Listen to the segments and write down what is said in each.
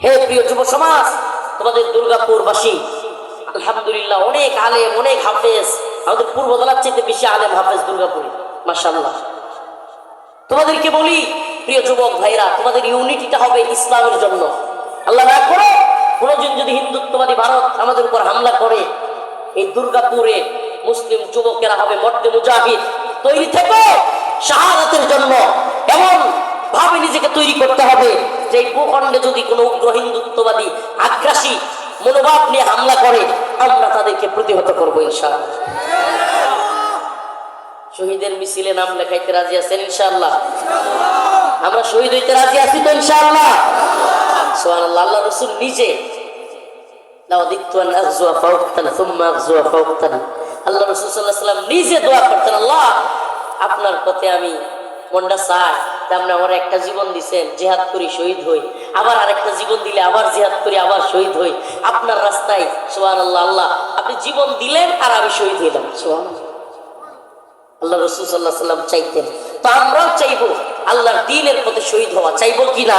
হে প্রিয় যুব সমাজ, তোমাদের দুর্গাপুরবাসী আলহামদুলিল্লাহ অনেক আলেম, অনেক হাফেজ, আমাদের পূর্ব দলার চেয়ে বেশি আলেম হাফেজ দুর্গাপুরে, মাশাআল্লাহ। তোমাদেরকে বলি প্রিয় যুবক ভাইরা, তোমাদের ইউনিটিটা হবে ইসলামের জন্য। আল্লাহ না করে কোনদিন যদি হিন্দুত্ববাদী ভারত আমাদের উপর হামলা করে, এই দুর্গাপুরে মুসলিম যুবকেরা হবে মর্দে মুজাহিদ। তৈরি থেকো শাহাদাতের জন্য। এমন ভাবে নিজেকে তৈরি করতে হবে যে এই ভূখণ্ডে যদি কোনো উগ্র হিন্দুত্ববাদী আগ্রাসী মনোভাব নিয়ে হামলা করে, আমরা তাদেরকে প্রতিহত করবো ইনশাআল্লাহ। শহীদের মিছিলে নাম লেখাইতে রাজি আছেন ইনশাআল্লাহ? আমরা শহীদ হইতে রাজি আছি তো ইনশাআল্লাহ? সুবহানাল্লাহ। আল্লাহ রাসূল নিজে আল্লাহ রাসূল সাল্লাল্লাহু আলাইহি ওয়াসাল্লাম নিজে দোয়া করতেন, আল্লাহ আপনার পথে আমি মনটা চাই, আপনি আমার একটা জীবন দিচ্ছেন, জিহাদ করি শহীদ হই, আবার আরেকটা জীবন দিলে আবার জিহাদ করি, আবার শহীদ হই আপনার রাস্তায়। সুবহানাল্লাহ। আল্লাহ আপনি জীবন দিলেন আর আমি শহীদ হইলাম। সুবহানাল্লাহ। আল্লাহ রাসূল সাল্লাল্লাহু আলাইহি ওয়াসাল্লাম চাইতেন, তো আমরাও চাইবো আল্লাহর দ্বীনের পথে শহীদ হওয়া, চাইবো কি না?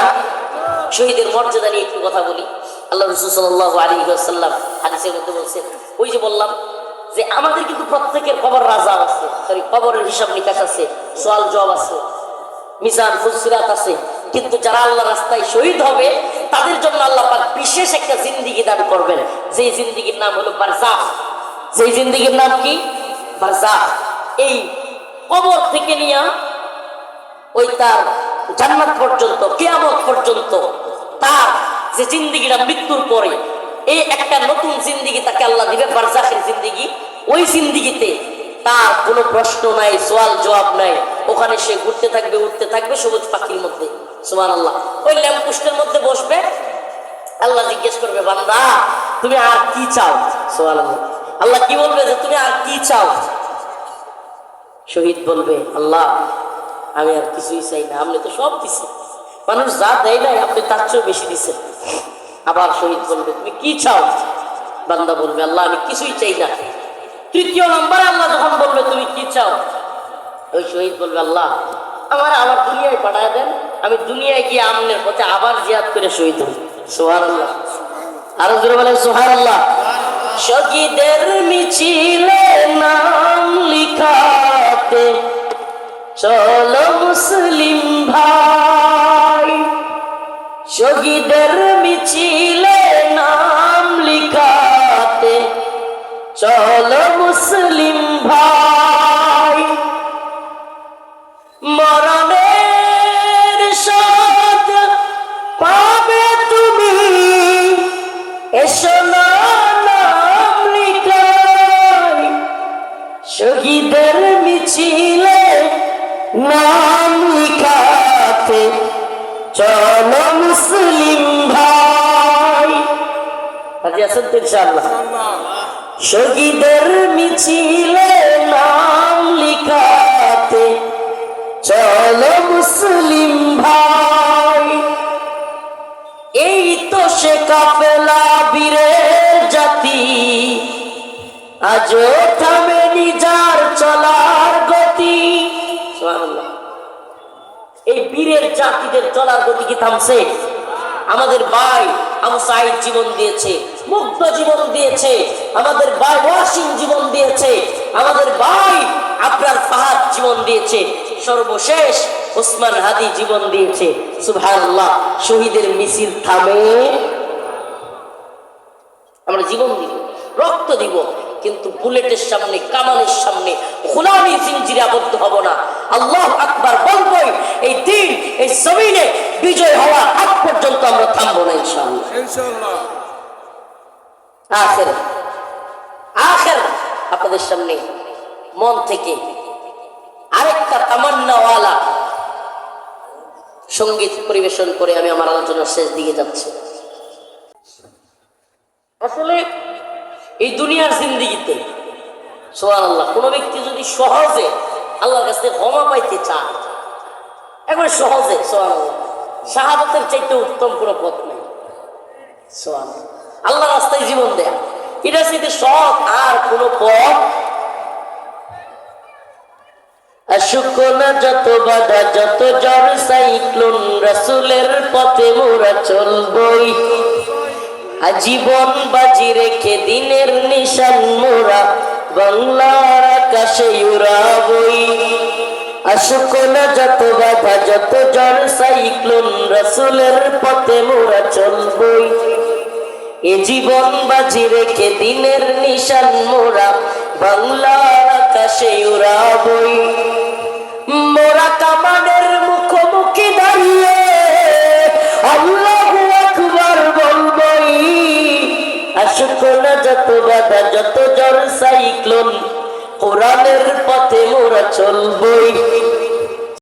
শহীদের মর্যাদা নিয়ে একটু কথা বলি। আল্লাহ রাসূল সাল্লাল্লাহু আলাইহি ওয়াসাল্লাম হাদিসের মধ্যে বলছেন, ওই যে বললাম যে আমাদের কিন্তু প্রত্যেকের কবর রাজা আছে, সরি কবরের হিসাব নিকাশ আছে, সওয়াল জবাব আছে, মিজান ফুলসিরাত আছে, কিন্তু যারা আল্লাহ রাস্তায় শহীদ হবে তাদের জন্য আল্লাহ পাক বিশেষ একটা জিন্দেগি দান করবেন, যে জিন্দেগির নাম হলো বারজাখ। যে জিন্দেগির নাম কি? বারজাখ। এই কবর থেকে নিয়ে ওই তার জান্নাত পর্যন্ত, কিয়ামত পর্যন্ত তার যে জিন্দেগিটা মৃত্যুর পরে, এই একটা নতুন জিন্দেগি তাকে আল্লাহ দিবে, বারজাখের জিন্দেগি। ওই জিন্দেগিতে তার কোনো প্রশ্ন নাই, সওয়াল জবাব নাই, ওখানে সে ঘুরতে থাকবে, উঠতে থাকবে সবুজ পাখির মধ্যে। সুবহানাল্লাহ। ওই ল্যাম্পপোস্টের মধ্যে বসবে, আল্লাহ জিজ্ঞেস করবে, বান্দা তুমি আর কি চাও? সুবহানাল্লাহ। আল্লাহ কি বলবে যে তুমি আর কি চাও? শহীদ বলবে, আল্লাহ আমি আর কিছুই চাই না, আপনি তো সব দিচ্ছেন, মানুষ যা দেয় নাই আপনি তার চেয়েও বেশি দিচ্ছেন। আবার শহীদ বলবে, তুমি কি চাও? বান্দা বলবে, আল্লাহ আমি কিছুই চাই না। তৃতীয় নম্বরে আল্লাহ যখন বলবে তুমি কি চাও, ওই শহীদ বলবে, আল্লাহ আমার দুনিয়ায় পাঠায় দেন, আমি দুনিয়ায় গিয়ে আমনের পথে আবার জিহাদ করে শহীদ হই। সুবহানাল্লাহ। আরো জোরে বলেন সুবহানাল্লাহ। শহীদের মিছিলে নাম লিখাতে চলো মুসলিম ভাই, শহীদের মিছিলে নাম লিখাতে চলো মুসলিম ভাই, মরণের স্বাদ পাবে তুমি, এসো না নাম লিখাই, শহীদের মিছিলে নাম লিখাতে চলো মুসলিম ভাই। রাজি আছেন তো ইনশাআল্লাহ? শহীদের মিছিলে নাম লিখাতে চলো মুসলিম ভাই, এই তো সে কাফেলা বীরের জাতি, আজও থামেনি যার চলার গতি। সুবহানাল্লাহ। এই বীরের জাতিদের চলার গতি কি থামছে? আমাদের ভাই আবু সাঈদ জীবন দিয়েছে, মুগ্ধ জীবন দিয়েছে, আমাদের ভাই ওয়াসিম জীবন দিয়েছে, আমাদের ভাই আবরার ফাহাদ জীবন দিয়েছে, সর্বশেষ ওসমান হাদি জীবন দিয়েছে। সুবহানাল্লাহ। শহীদের মিছিল থামে? আমরা জীবন দিব, রক্ত দিব, কিন্তু বুলেটের সামনে, কামানের সামনে গোলামি জিঞ্জিরে আবদ্ধ হব না। আল্লাহু আকবার বলবই, এই দিন এই জমিনে বিজয় হওয়ার আগ পর্যন্ত আমরা থামবো না ইনশাআল্লাহ। আখের আপনাদের সামনে মন থেকে আরেকটা তামান্নাওয়ালা সঙ্গীত পরিবেশন করে আমি আমার আলোচনার শেষ দিকে যাচ্ছি। আসলে এই দুনিয়ার জিন্দেগিতে সুবহানাল্লাহ কোন ব্যক্তি যদি সহজে আল্লাহর কাছে ক্ষমা পাইতে চায়, একবারে সহজে, সুবহানাল্লাহ, শাহাদাতের চাইতে উত্তম কোনো পথ নেই। সুবহানাল্লাহ। আল্লাহর রাস্তায় জীবন দেয়া, এটা চাইতে সৎ আর কোনো পথ। শুকনা যত বাধা, যত ঝড় সাইক্লোন, রাসূলের পথে মোরা চলবই। আজীবন বাজি রেখে দিনের নিশান মোরা বাংলার আকাশে উড়াবই। আসুক না যত বাধা যত ঝড় সাইক্লোন রাসূলের পথে মোরা চলবই। এ জীবন বাজি রেখে দিনের নিশান মোরা বাংলার আকাশে উড়াবই। মোরা কামানের মুখোমুখি দাঁড়িয়ে আল্লাহু আকবার বলবই। আসুক না যত বাধা যত ঝড় সাইক্লোন কোরআনের পথে মোরা চলবই।